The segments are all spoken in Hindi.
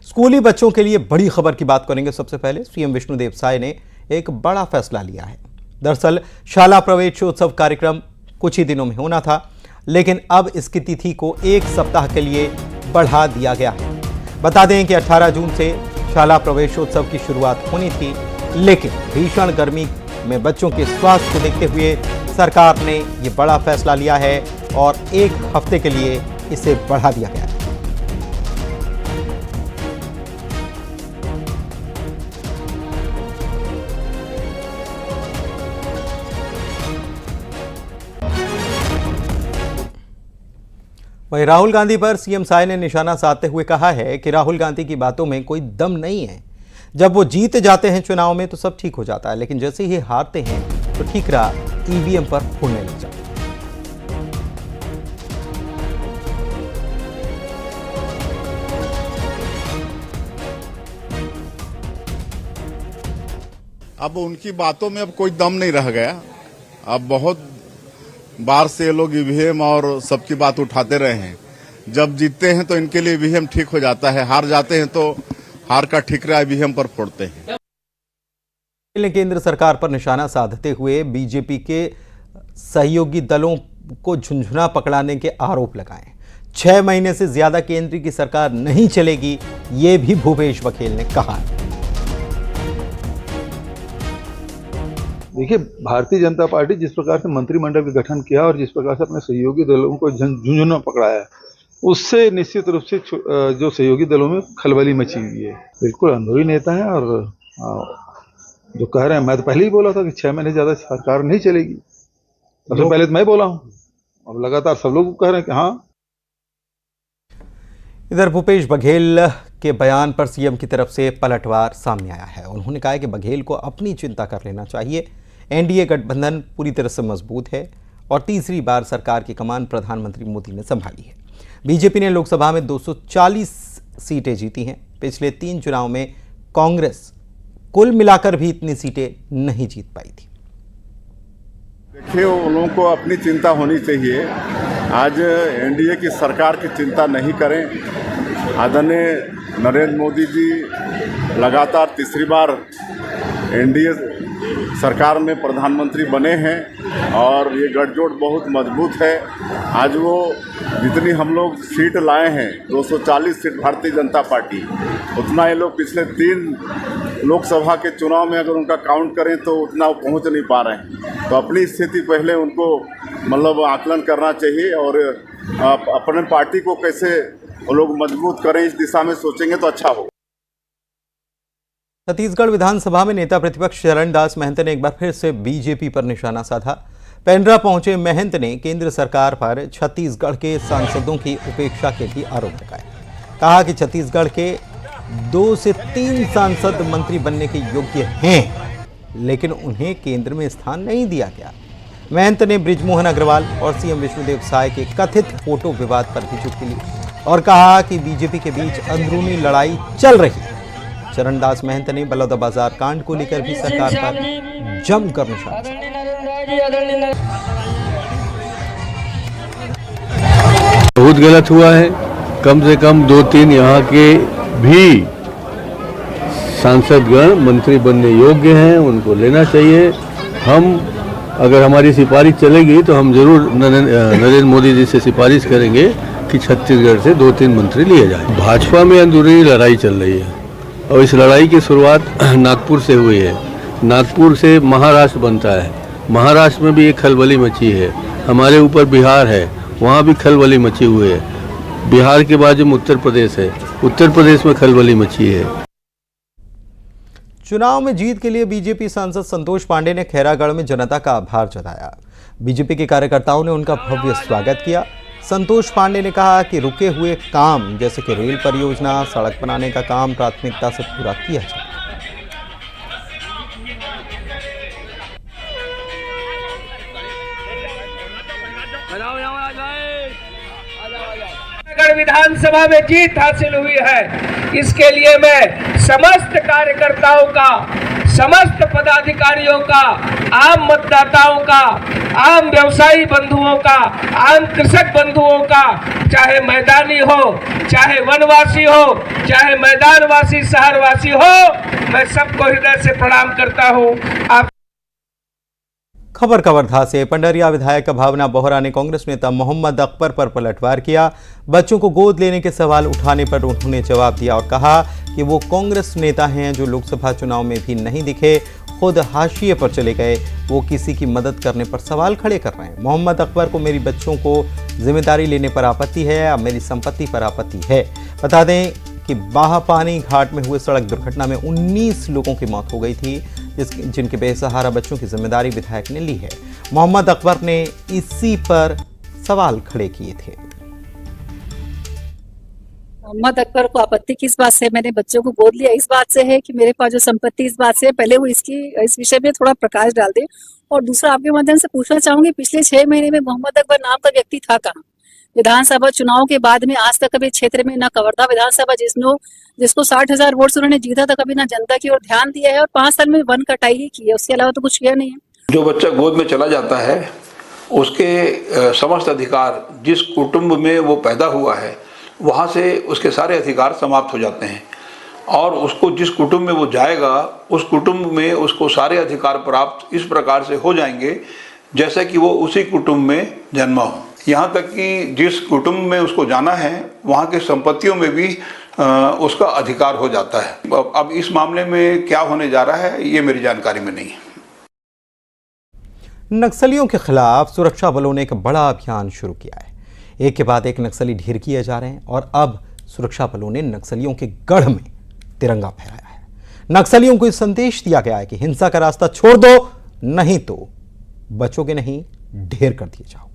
स्कूली बच्चों के लिए बड़ी खबर की बात करेंगे। सबसे पहले सीएम विष्णुदेव साय ने एक बड़ा फैसला लिया है। दरअसल शाला प्रवेशोत्सव कार्यक्रम कुछ ही दिनों में होना था, लेकिन अब इसकी तिथि को एक सप्ताह के लिए बढ़ा दिया गया है। बता दें कि 18 जून से शाला प्रवेशोत्सव की शुरुआत होनी थी, लेकिन भीषण गर्मी में बच्चों के स्वास्थ्य को देखते हुए सरकार ने ये बड़ा फैसला लिया है और एक हफ्ते के लिए इसे बढ़ा दिया गया है। वहीं राहुल गांधी पर सीएम साय ने निशाना साधते हुए कहा है कि राहुल गांधी की बातों में कोई दम नहीं है। जब वो जीत जाते हैं चुनाव में तो सब ठीक हो जाता है, लेकिन जैसे ही हारते हैं तो ठीकरा ईवीएम पर फोड़ने लग जाता है। अब उनकी बातों में अब कोई दम नहीं रह गया। अब बहुत बार से ये लोग ईवीएम और सबकी बात उठाते रहे हैं। जब जीतते हैं तो इनके लिए ईवीएम ठीक हो जाता है, हार जाते हैं तो हार का ठीकरा ईवीएम पर फोड़ते हैं। केंद्र सरकार पर निशाना साधते हुए बीजेपी के सहयोगी दलों को झुंझुना पकड़ाने के आरोप लगाए। 6 महीने से ज्यादा केंद्र की सरकार नहीं चलेगी, ये भी भूपेश बघेल ने कहा है। देखिए, भारतीय जनता पार्टी जिस प्रकार से मंत्रिमंडल का गठन किया और जिस प्रकार से अपने सहयोगी दलों को झुंझुना पकड़ाया, उससे निश्चित रूप से जो सहयोगी दलों में खलबली मची हुई है। बिल्कुल अनुभवी नेता है और जो कह रहे हैं, मैं तो पहले ही बोला था कि 6 महीने ज्यादा सरकार नहीं चलेगी। सबसे पहले तो मैं बोला हूं, अब लगातार सब लोग कह रहे हैं कि हाँ। इधर भूपेश बघेल के बयान पर सीएम की तरफ से पलटवार सामने आया है। उन्होंने कहा है कि बघेल को अपनी चिंता कर लेना चाहिए। एनडीए गठबंधन पूरी तरह से मजबूत है और तीसरी बार सरकार की कमान प्रधानमंत्री मोदी ने संभाली है। बीजेपी ने लोकसभा में 240 सीटें जीती हैं। पिछले 3 चुनाव में कांग्रेस कुल मिलाकर भी इतनी सीटें नहीं जीत पाई थी। देखिए, उन लोगों को अपनी चिंता होनी चाहिए। आज एनडीए की सरकार की चिंता नहीं करें। आदरणीय नरेंद्र मोदी जी लगातार तीसरी बार एनडीए सरकार में प्रधानमंत्री बने हैं और ये गठजोड़ बहुत मजबूत है। आज वो जितनी हम लोग सीट लाए हैं, 240 सीट भारतीय जनता पार्टी, उतना ये लोग पिछले 3 लोकसभा के चुनाव में अगर उनका काउंट करें तो उतना वो पहुंच नहीं पा रहे हैं। तो अपनी स्थिति पहले उनको मतलब आकलन करना चाहिए और अपने पार्टी को कैसे वो लोग मजबूत करें, इस दिशा में सोचेंगे तो अच्छा होगा। छत्तीसगढ़ विधानसभा में नेता प्रतिपक्ष चरणदास महंत ने एक बार फिर से बीजेपी पर निशाना साधा। पेंड्रा पहुंचे महंत ने केंद्र सरकार पर छत्तीसगढ़ के सांसदों की उपेक्षा के भी आरोप लगाए। कहा कि छत्तीसगढ़ के 2 से 3 सांसद मंत्री बनने के योग्य हैं, लेकिन उन्हें केंद्र में स्थान नहीं दिया गया। महंत ने बृजमोहन अग्रवाल और सीएम विष्णुदेव साय के कथित फोटो विवाद पर भी चुटकी ली और कहा कि बीजेपी के बीच अंदरूनी लड़ाई चल रही है। चरणदास महंत ने बलौदाबाजार कांड को लेकर भी सरकार पर जमकर निशाना साधा। बहुत गलत हुआ है। कम से कम 2-3 यहाँ के भी सांसदगण मंत्री बनने योग्य हैं, उनको लेना चाहिए। हम अगर हमारी सिफारिश चलेगी तो हम जरूर नरेंद्र मोदी जी से सिफारिश करेंगे कि छत्तीसगढ़ से 2-3 मंत्री लिए जाए। भाजपा में अंदरूनी लड़ाई चल रही है और इस लड़ाई की शुरुआत नागपुर से हुई है। नागपुर से महाराष्ट्र बनता है, महाराष्ट्र में भी एक खलबली मची है। हमारे ऊपर बिहार है, वहाँ भी खलबली मची हुई है। बिहार के बाजू में उत्तर प्रदेश है, उत्तर प्रदेश में खलबली मची है। चुनाव में जीत के लिए बीजेपी सांसद संतोष पांडे ने खैरागढ़ में जनता का आभार जताया। बीजेपी के कार्यकर्ताओं ने उनका भव्य स्वागत किया। संतोष पांडे ने कहा कि रुके हुए काम जैसे कि रेल परियोजना, सड़क बनाने का काम प्राथमिकता से पूरा किया जाए। विधानसभा में जीत हासिल हुई है, इसके लिए मैं समस्त कार्यकर्ताओं का, समस्त पदाधिकारियों का, आम मतदाताओं का, आम व्यवसायी बंधुओं का, आम कृषक बंधुओं का, चाहे मैदानी हो, चाहे वनवासी हो, चाहे मैदानवासी शहरवासी हो, मैं सबको हृदय से प्रणाम करता हूँ। आप खबर का वर्धा से पंडरिया विधायक भावना बोहरा ने कांग्रेस नेता मोहम्मद अकबर पर पलटवार किया। बच्चों को गोद लेने के सवाल उठाने पर उन्होंने जवाब दिया और कहा कि वो कांग्रेस नेता हैं जो लोकसभा चुनाव में भी नहीं दिखे, खुद हाशिए पर चले गए, वो किसी की मदद करने पर सवाल खड़े कर रहे हैं। मोहम्मद अकबर को मेरी बच्चों को जिम्मेदारी लेने पर आपत्ति है या मेरी संपत्ति पर आपत्ति है। बता दें कि बाहापानी घाट में हुए सड़क दुर्घटना में 19 लोगों की मौत हो गई थी, जिनके बेसहारा बच्चों की जिम्मेदारी विधायक ने ली है। मोहम्मद अकबर ने इसी पर सवाल खड़े किए थे। मोहम्मद अकबर को आपत्ति किस बात से मैंने बच्चों को गोद लिया, इस बात से है कि मेरे पास जो संपत्ति, इस बात से है। पहले वो इस विषय में थोड़ा प्रकाश डाल दे। और दूसरा, आपके माध्यम से पूछना चाहूंगी, पिछले 6 महीने में मोहम्मद अकबर नाम का व्यक्ति था कहाँ? विधानसभा चुनाव के बाद में आज तक कभी क्षेत्र में न कवर्धा विधानसभा जिसको 60,000 वोट से उन्होंने जीता था, कभी ना जनता की ओर ध्यान दिया है और 5 साल में वन कटाई ही की है, उसके अलावा तो कुछ किया नहीं है। जो बच्चा गोद में चला जाता है उसके समस्त अधिकार, जिस कुटुंब में वो पैदा हुआ है वहाँ से उसके सारे अधिकार समाप्त हो जाते हैं और उसको जिस कुटुंब में वो जाएगा उस कुटुंब में उसको सारे अधिकार प्राप्त इस प्रकार से हो जाएंगे जैसा कि वो उसी कुटुंब में जन्मा हो। यहाँ तक कि जिस कुटुंब में उसको जाना है वहाँ के संपत्तियों में भी उसका अधिकार हो जाता है। अब इस मामले में क्या होने जा रहा है ये मेरी जानकारी में नहीं है। नक्सलियों के खिलाफ सुरक्षा बलों ने एक बड़ा अभियान शुरू किया है। एक के बाद एक नक्सली ढेर किए जा रहे हैं और अब सुरक्षा बलों ने नक्सलियों के गढ़ में तिरंगा फहराया है। नक्सलियों को इस संदेश दिया गया है कि हिंसा का रास्ता छोड़ दो, नहीं तो बचोगे नहीं, ढेर कर दिए जाओगे।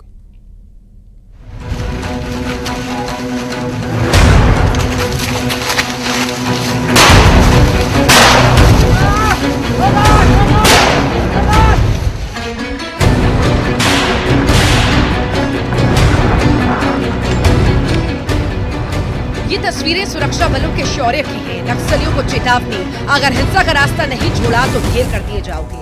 ये तस्वीरें सुरक्षा बलों के शौर्य की हैं। नक्सलियों को चेतावनी, अगर हिंसा का रास्ता नहीं छोड़ा तो ढेर कर दिए जाओगे।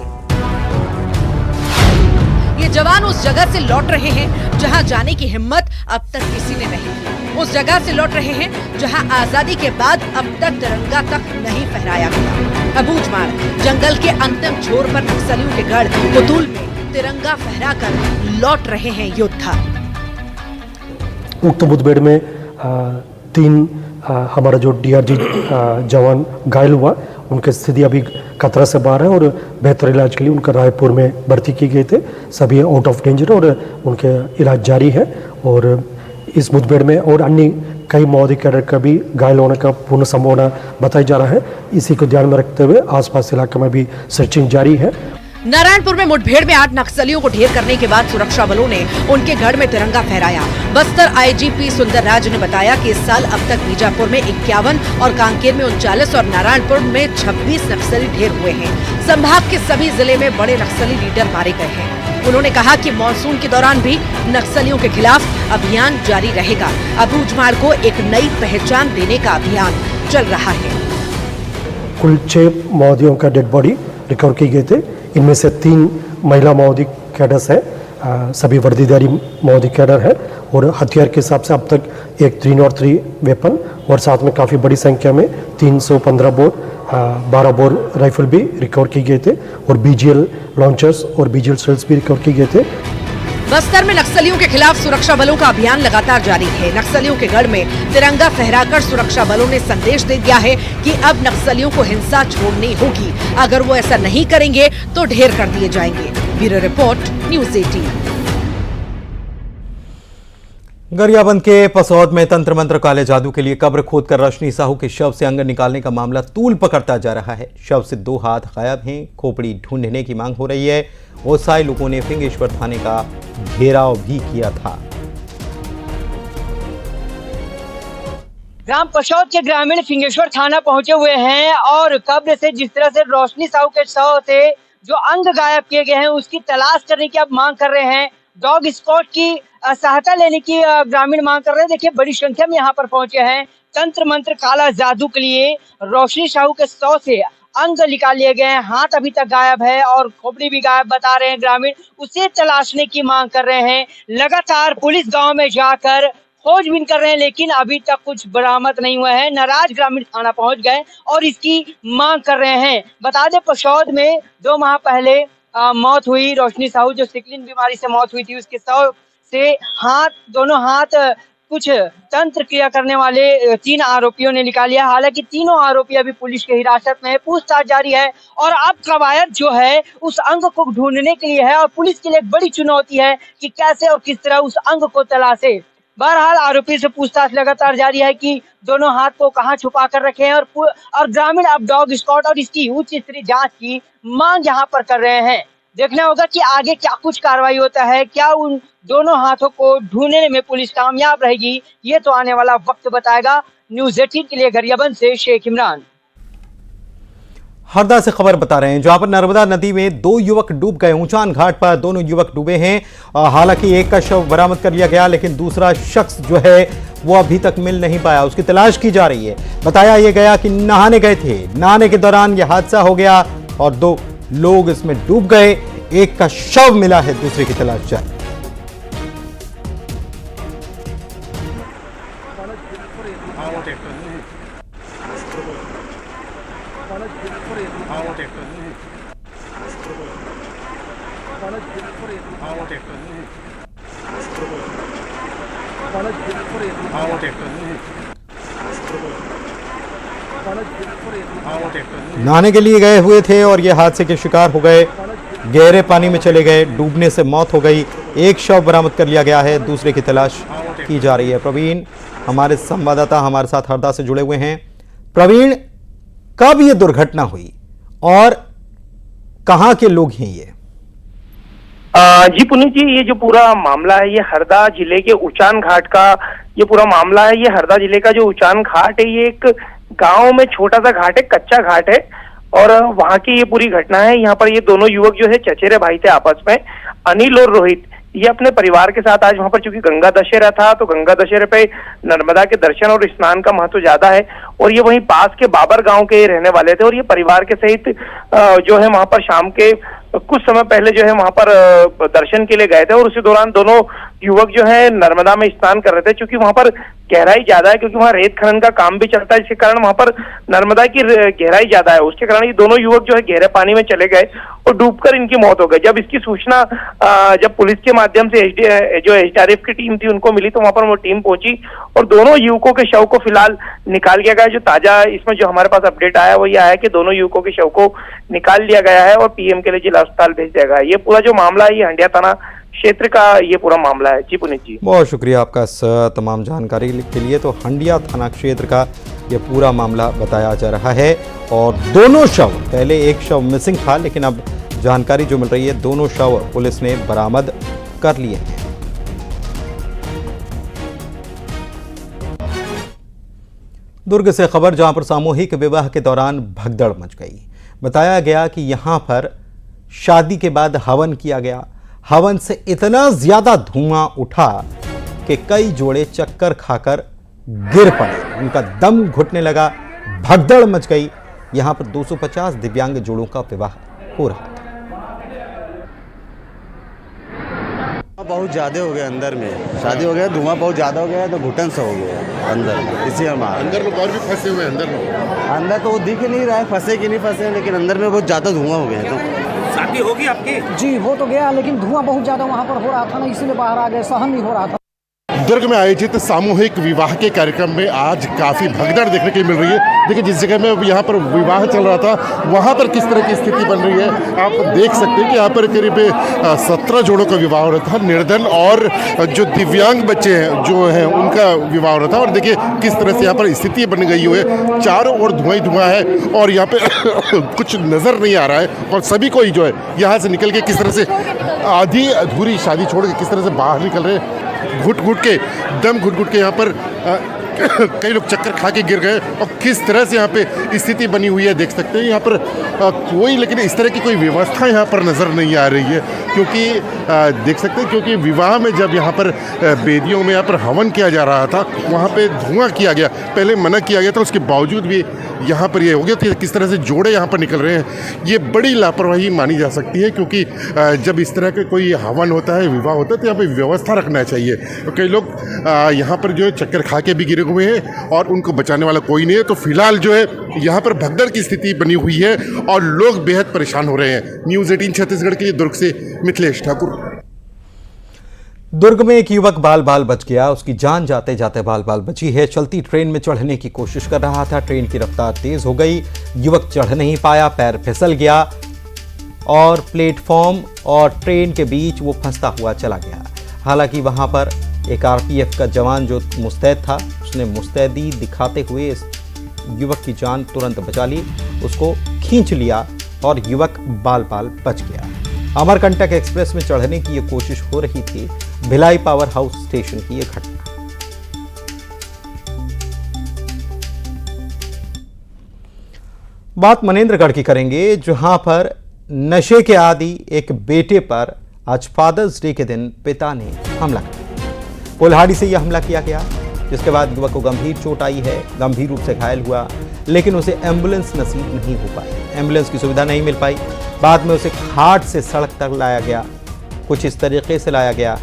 ये जवान उस जगह से लौट रहे हैं जहां जाने की हिम्मत अब तक किसी ने नहीं की। उस जगह से लौट रहे हैं जहां आजादी के बाद अब तक तिरंगा तक नहीं फहराया गया। अबूझमाड़ जंगल के अंतिम छोर पर नक्सलियों के गढ़ कुतुल में तिरंगा फहराकर लौट रहे हैं योद्धा। उक्त मुठभेड़ में 3 हमारा जो DRG जवान घायल हुआ, उनकी स्थिति अभी खतरा से बाहर है और बेहतर इलाज के लिए उनका रायपुर में भर्ती किए गए थे। सभी आउट ऑफ डेंजर और उनके इलाज जारी है। और इस मुठभेड़ में और अन्य कई माओवादी कैडर का भी घायल होने का पूर्ण संभावना बताया जा रहा है। इसी को ध्यान में रखते हुए आसपास इलाके में भी सर्चिंग जारी है। नारायणपुर में मुठभेड़ में 8 नक्सलियों को ढेर करने के बाद सुरक्षा बलों ने उनके गढ़ में तिरंगा फहराया। बस्तर IGP सुंदरराज ने बताया कि इस साल अब तक बीजापुर में 51 और कांकेर में 39 और नारायणपुर में 26 नक्सली ढेर हुए हैं। संभाग के सभी जिले में बड़े नक्सली लीडर मारे गए हैं। उन्होंने कहा कि मानसून के दौरान भी नक्सलियों के खिलाफ अभियान जारी रहेगा। अबूझमाड़ को एक नई पहचान देने का अभियान चल रहा है। कुल 6 माओवादियों का डेड बॉडी रिकवर किए गए थे। इनमें से 3 महिला माओवादी कैडर्स है, सभी वर्दीधारी माओवादी कैडर है और हथियार के हिसाब से अब तक एक 303 वेपन और साथ में काफ़ी बड़ी संख्या में 315 बोर 12 बोर राइफल भी रिकवर किए गए थे और BGL लॉन्चर्स और BGL सेल्स भी रिकवर किए गए थे। बस्तर में नक्सलियों के खिलाफ सुरक्षा बलों का अभियान लगातार जारी है। नक्सलियों के गढ़ में तिरंगा फहराकर सुरक्षा बलों ने संदेश दे दिया है कि अब नक्सलियों को हिंसा छोड़नी होगी, अगर वो ऐसा नहीं करेंगे तो ढेर कर दिए जाएंगे। Bureau report, news 18। गरियाबंद के पसौद में तंत्र मंत्र काले जादू के लिए कब्र खोदकर रश्मि साहू के शव से अंग निकालने का मामला तूल पकड़ता जा रहा है। शव से 2 हाथ गायब हैं, खोपड़ी ढूंढने की मांग हो रही है। ओसाई लोगों ने फिंगेश्वर थाने का घेराव भी किया था। ग्राम पसौद के ग्रामीण फिंगेश्वर थाना पहुंचे हुए हैं और कब्र से जिस तरह से रश्मि साहू के शव से जो अंग गायब किए गए हैं उसकी तलाश करने की अब मांग कर रहे हैं। डॉग स्क्वाड की सहायता लेने की ग्रामीण मांग कर रहे हैं। देखिए, बड़ी संख्या में यहाँ पर पहुंचे हैं। तंत्र मंत्र काला जादू के लिए रश्मि साहू के शव से अंग निकाल लिए गए हैं, हाथ अभी तक गायब है और खोपड़ी भी गायब बता रहे हैं ग्रामीण। उसे तलाशने की मांग कर रहे हैं। लगातार पुलिस गांव में जाकर खोजबीन कर रहे हैं, लेकिन अभी तक कुछ बरामद नहीं हुआ है। नाराज ग्रामीण थाना पहुंच गए और इसकी मांग कर रहे हैं। बता दें, पशौद में 2 माह पहले मौत हुई रोशनी साहू, जो सिकलिन बीमारी से मौत हुई थी। उसके शव से दोनों हाथ कुछ तंत्र क्रिया करने वाले 3 आरोपियों ने निकाल लिया। हालांकि तीनों आरोपी अभी पुलिस की हिरासत में है, पूछताछ जारी है और अब कवायद जो है उस अंग को ढूंढने के लिए है और पुलिस के लिए एक बड़ी चुनौती है कि कैसे और किस तरह उस अंग को तलाशे। बहरहाल आरोपी से पूछताछ लगातार जारी है कि दोनों हाथ को कहां छुपा कर रखे हैं और ग्रामीण अब डॉग स्क्वाड और इसकी उच्च स्तरीय जांच की मांग यहां पर कर रहे हैं। देखना होगा कि आगे क्या कुछ कार्रवाई होता है, क्या उन दोनों हाथों को ढूंढने में पुलिस कामयाब रहेगी, ये तो आने वाला वक्त बताएगा। न्यूज़ 18 के लिए गरियाबंद से शेख इमरान। हरदा से खबर बता रहे हैं, जहां पर नर्मदा नदी में 2 युवक डूब गए। ऊंचान घाट पर दोनों युवक डूबे हैं। हालांकि एक का शव बरामद कर लिया गया, लेकिन दूसरा शख्स जो है वो अभी तक मिल नहीं पाया, उसकी तलाश की जा रही है। बताया यह गया कि नहाने गए थे, नहाने के दौरान यह हादसा हो गया और 2 लोग इसमें डूब गए। एक का शव मिला है, दूसरे की तलाश जारी। नहाने के लिए गए हुए थे और ये हादसे के शिकार हो गए, गहरे पानी में चले गए, डूबने से मौत हो गई। एक शव बरामद कर लिया गया है, दूसरे की तलाश की जा रही है। प्रवीण हमारे संवाददाता हमारे साथ हरदा से जुड़े हुए हैं। प्रवीण, कब ये दुर्घटना हुई और कहां के लोग हैं ये? जी पुनीत जी, ये जो पूरा मामला है ये हरदा जिले के ऊंचान घाट का ये पूरा मामला है। ये हरदा जिले का जो ऊंचान घाट है, ये एक गांव में छोटा सा घाट है, कच्चा घाट है और वहां की ये पूरी घटना है। यहाँ पर ये दोनों युवक जो है चचेरे भाई थे आपस में, अनिल और रोहित। ये अपने परिवार के साथ आज वहां पर, चूंकि गंगा दशहरा था तो गंगा दशहरे पे नर्मदा के दर्शन और स्नान का महत्व ज्यादा है और ये वहीं पास के बाबर गांव के रहने वाले थे और ये परिवार के सहित जो है वहां पर शाम के कुछ समय पहले जो है वहां पर दर्शन के लिए गए थे और उसी दौरान दोनों युवक जो है नर्मदा में स्नान कर रहे थे। क्योंकि वहां पर गहराई ज्यादा है, क्योंकि वहां रेत खनन का काम भी चलता है, जिसके कारण वहां पर नर्मदा की गहराई ज्यादा है। उसके कारण ये दोनों युवक जो है गहरे पानी में चले गए और डूबकर इनकी मौत हो गई। जब इसकी सूचना जब पुलिस के माध्यम से जो एसडीआरएफ की टीम थी उनको मिली तो वहां पर वो टीम पहुंची और दोनों युवकों के शव को फिलहाल निकाल लिया गया। जो ताजा इसमें जो हमारे पास अपडेट आया वो ये आया कि दोनों युवकों के शव को निकाल लिया गया है और पीएम के लिए जिला अस्पताल भेज दिया गया। ये पूरा जो मामला है ये हंडिया थाना क्षेत्र का ये पूरा मामला है। जी पुनीत जी, बहुत शुक्रिया आपका इस तमाम जानकारी के लिए। तो हंडिया थाना क्षेत्र का ये पूरा मामला बताया जा रहा है और दोनों शव, पहले एक शव मिसिंग था लेकिन अब जानकारी जो मिल रही है दोनों शव पुलिस ने बरामद कर लिए हैं। दुर्ग से खबर, जहां पर सामूहिक विवाह के दौरान भगदड़ मच गई। बताया गया कि यहां पर शादी के बाद हवन किया गया। हवन से इतना ज्यादा धुआं उठा कि कई जोड़े चक्कर खाकर गिर पड़े, उनका दम घुटने लगा, भगदड़ मच गई। यहां पर 250 दिव्यांग जोड़ों का विवाह हो रहा था। बहुत ज़्यादा हो गया, अंदर में शादी हो गया, धुआं बहुत ज़्यादा हो गया तो घुटन से हो गया अंदर। इसी अंदर लोग और भी फंसे हुए हैं। अंदर तो वो दिख ही नहीं रहा है फंसे कि नहीं फंसे, लेकिन अंदर में बहुत ज़्यादा धुआं हो गया। तो शादी होगी आपकी? जी हो तो गया, लेकिन धुआं बहुत ज़्यादा वहाँ पर हो रहा था ना, इसीलिए बाहर आ गए, सहन नहीं हो रहा था। दुर्ग में आयोजित सामूहिक विवाह के कार्यक्रम में आज काफ़ी भगदड़ देखने को मिल रही है। देखिए, जिस जगह में यहाँ पर विवाह चल रहा था वहाँ पर किस तरह की स्थिति बन रही है आप देख सकते हैं कि यहाँ पर करीब 17 जोड़ों का विवाह हो रहा था। निर्धन और जो दिव्यांग बच्चे हैं जो हैं उनका विवाह हो रहा था और देखिए किस तरह से यहाँ पर स्थिति बन गई हुई है। चारों ओर धुआं ही धुआं है और यहाँ पे कुछ नज़र नहीं आ रहा है और सभी को ही जो है यहाँ से निकल के किस तरह से आधी अधूरी शादी छोड़ के किस तरह से बाहर निकल रहे हैं, घुट घुट के दम घुट घुट के यहाँ पर कई लोग चक्कर खा के गिर गए और किस तरह से यहाँ पे स्थिति बनी हुई है देख सकते हैं। यहाँ पर कोई लेकिन इस तरह की कोई व्यवस्था यहाँ पर नज़र नहीं आ रही है, क्योंकि देख सकते हैं क्योंकि विवाह में जब यहाँ पर बेदियों में यहाँ पर हवन किया जा रहा था वहाँ पे धुआं किया गया, पहले मना किया गया था, उसके बावजूद भी यहाँ पर ये हो गया कि किस तरह से जोड़े यहाँ पर निकल रहे हैं। ये बड़ी लापरवाही मानी जा सकती है, क्योंकि जब इस तरह के कोई हवन होता है, विवाह होता है, तो यहाँ पर व्यवस्था रखना चाहिए। तो कई लोग यहाँ पर जो है चक्कर खा के भी गिरे हुए हैं और उनको बचाने वाला कोई नहीं है। तो फिलहाल जो है यहाँ पर भगदड़ की स्थिति बनी हुई है और लोग बेहद परेशान हो रहे हैं। न्यूज़ 18 छत्तीसगढ़ के लिए दुर्ग से मिथिलेश ठाकुर। दुर्ग में एक युवक बाल बाल बच गया, उसकी जान जाते जाते बाल बाल बची है। चलती ट्रेन में चढ़ने की कोशिश कर रहा था, ट्रेन की रफ्तार तेज हो गई, युवक चढ़ नहीं पाया, पैर फिसल गया और प्लेटफॉर्म और ट्रेन के बीच वो फंसता हुआ चला गया। हालांकि वहां पर एक आरपीएफ का जवान जो मुस्तैद था, उसने मुस्तैदी दिखाते हुए इस युवक की जान तुरंत बचा ली, उसको खींच लिया और युवक बाल बाल बच गया। अमरकंटक एक्सप्रेस में चढ़ने की यह कोशिश हो रही थी, भिलाई पावर हाउस स्टेशन की यह घटना। बात मनेंद्रगढ़ की करेंगे, जहां पर नशे के आदी एक बेटे पर आज फादर्स डे के दिन पिता ने हमला किया। कुल्हाड़ी से यह हमला किया गया, जिसके बाद युवक को गंभीर चोट आई है, गंभीर रूप से घायल हुआ, लेकिन उसे एम्बुलेंस नसीब नहीं हो पाई, एम्बुलेंस की सुविधा नहीं मिल पाई। बाद में उसे खाट से सड़क तक लाया गया, कुछ इस तरीके से लाया गया।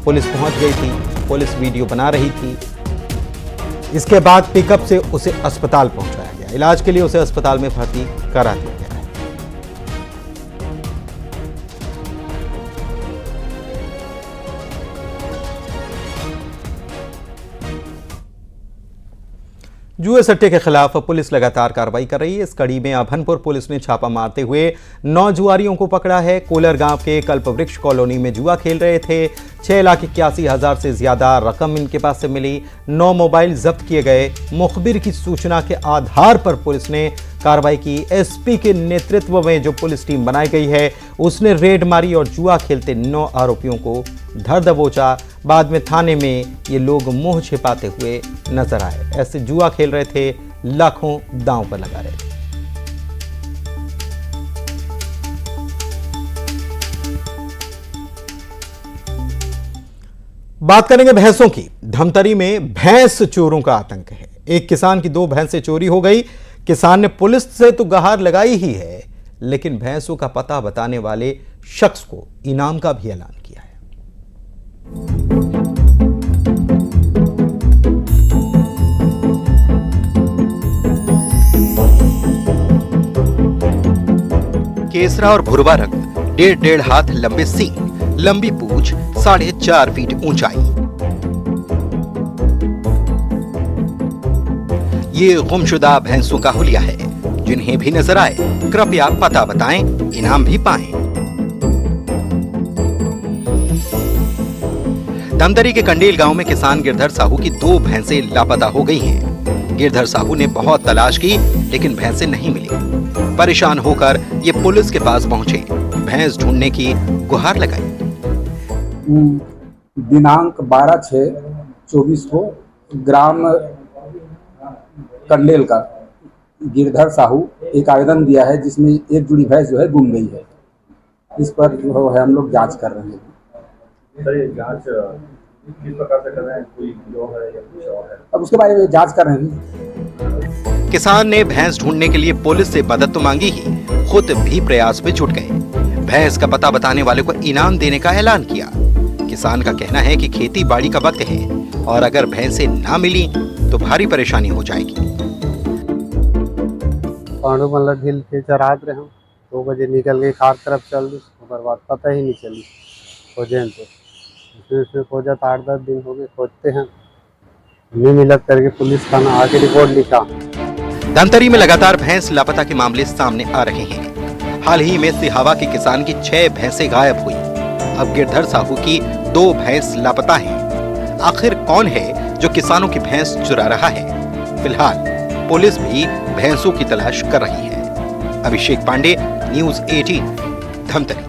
पुलिस पहुंच गई थी, पुलिस वीडियो बना रही थी। इसके बाद पिकअप से उसे अस्पताल पहुंचाया गया, इलाज के लिए उसे अस्पताल में भर्ती करा दिया गया। जुए सट्टे के खिलाफ पुलिस लगातार कार्रवाई कर रही है। इस कड़ी में अभनपुर पुलिस ने छापा मारते हुए 9 जुआरियों को पकड़ा है। कोलर गांव के कल्पवृक्ष कॉलोनी में जुआ खेल रहे थे। 6,81,000 से ज्यादा रकम इनके पास से मिली। 9 मोबाइल जब्त किए गए। मुखबिर की सूचना के आधार पर पुलिस ने कार्रवाई की। एसपी के नेतृत्व में जो पुलिस टीम बनाई गई है, उसने रेड मारी और जुआ खेलते 9 आरोपियों को धर दबोचा। बाद में थाने में ये लोग मुंह छिपाते हुए नजर आए। ऐसे जुआ खेल रहे थे, लाखों दांव पर लगा रहे थे। बात करेंगे भैंसों की। धमतरी में भैंस चोरों का आतंक है। एक किसान की 2 भैंसें चोरी हो गई। किसान ने पुलिस से तो गुहार लगाई ही है, लेकिन भैंसों का पता बताने वाले शख्स को इनाम का भी ऐलान किया है। केसरा और भुरवा रंग, 1.5 हाथ लंबे सींग, लंबी पूंछ, 4.5 फीट ऊंचाई। ये गुमशुदा भैंसों का हुलिया है। जिन्हें भी नजर आए कृपया पता बताएं, इनाम भी पाएं। धमतरी के कंडेल गांव में किसान गिरधर साहू की 2 भैंसें लापता हो गई हैं। गिरधर साहू ने बहुत तलाश की, लेकिन भैंसें नहीं मिली। परेशान होकर ये पुलिस के पास पहुंचे, भैंस ढूंढने की गुहार लगाई। दिनांक 12/6/24 को ग्राम कंडेल का गिरधर साहू एक आवेदन दिया है, जिसमें एक जुड़ी भैंस जो है गुम गई है। इस पर जो है हम लोग जांच कर रहे हैं। सर, ये जांच किस प्रकार से कर रहे हैं? कोई गिरोह है या कुछ और है? अब उसके बारे में जांच कर रहे हैं। किसान ने भैंस ढूंढने के लिए पुलिस से मदद तो मांगी ही, खुद भी प्रयास में जुट गए। भैंस का पता बताने वाले को इनाम देने का ऐलान किया। किसान का कहना है कि खेती बाड़ी का वक्त है और अगर भैंसें ना मिली तो भारी परेशानी हो जाएगी। पांडु मतलब झील के चरात रहे हम 2 बजे निकल गई, खार तरफ चल दी, उसके बाद पता ही नहीं चली खोजें तो इसमें खोजा 8-10 दिन हो गए खोजते हैं, नहीं मिला करके पुलिस थाना आके रिपोर्ट लिखा। धमतरी में लगातार भैंस लापता के मामले सामने आ रहे हैं। हाल ही में सिहावा के किसान की 6 भैंसें गायब हुई। अब गिरधर साहू की 2 भैंस लापता हैं। आखिर कौन है जो किसानों की भैंस चुरा रहा है? फिलहाल पुलिस भी भैंसों की तलाश कर रही है। अभिषेक पांडे, न्यूज़ 18, धमतरी।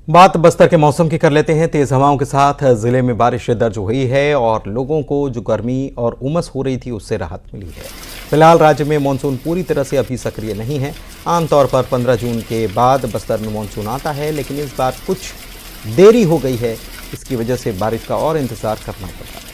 बात बस्तर के मौसम की कर लेते हैं। तेज हवाओं के साथ जिले में बारिश दर्ज हुई है और लोगों को जो गर्मी और उमस हो रही थी उससे राहत मिली है। फिलहाल राज्य में मानसून पूरी तरह से अभी सक्रिय नहीं है। आमतौर पर 15 जून के बाद बस्तर में मानसून आता है, लेकिन इस बार कुछ देरी हो गई है। इसकी वजह से बारिश का और इंतजार करना पड़ रहा है।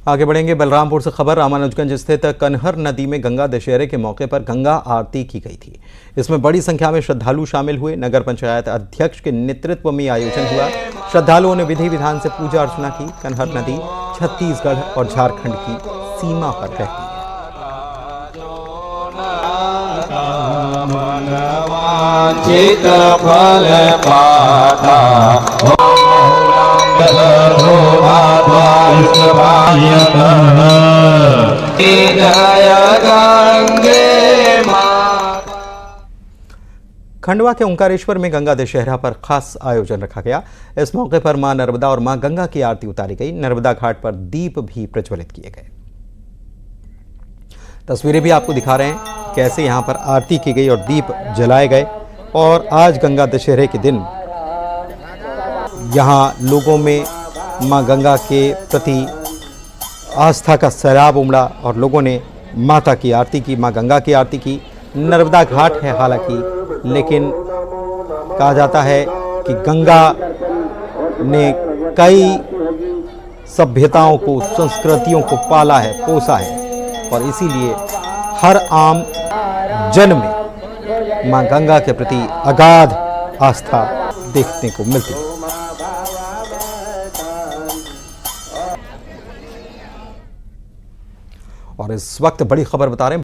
आगे बढ़ेंगे। बलरामपुर से खबर। रामानुजगंज स्थित कन्हर नदी में गंगा दशहरे के मौके पर गंगा आरती की गई थी। इसमें बड़ी संख्या में श्रद्धालु शामिल हुए। नगर पंचायत अध्यक्ष के नेतृत्व में आयोजन हुआ। श्रद्धालुओं ने विधि विधान से पूजा अर्चना की। कन्हर नदी छत्तीसगढ़ और झारखंड की सीमा पर रहती है। खंडवा के ओंकारेश्वर में गंगा दशहरा पर खास आयोजन रखा गया। इस मौके पर मां नर्मदा और मां गंगा की आरती उतारी गई। नर्मदा घाट पर दीप भी प्रज्वलित किए गए। तस्वीरें भी आपको दिखा रहे हैं कैसे यहां पर आरती की गई और दीप जलाए गए। और आज गंगा दशहरे के दिन यहां लोगों में मां गंगा के प्रति आस्था का सैलाब उमड़ा और लोगों ने माता की आरती की, मां गंगा की आरती की। नर्मदा घाट है हालांकि, लेकिन कहा जाता है कि गंगा ने कई सभ्यताओं को, संस्कृतियों को पाला है, पोसा है और इसीलिए हर आम जन में मां गंगा के प्रति अगाध आस्था देखने को मिलती है। और इस वक्त बड़ी खबर बता रहे हैं।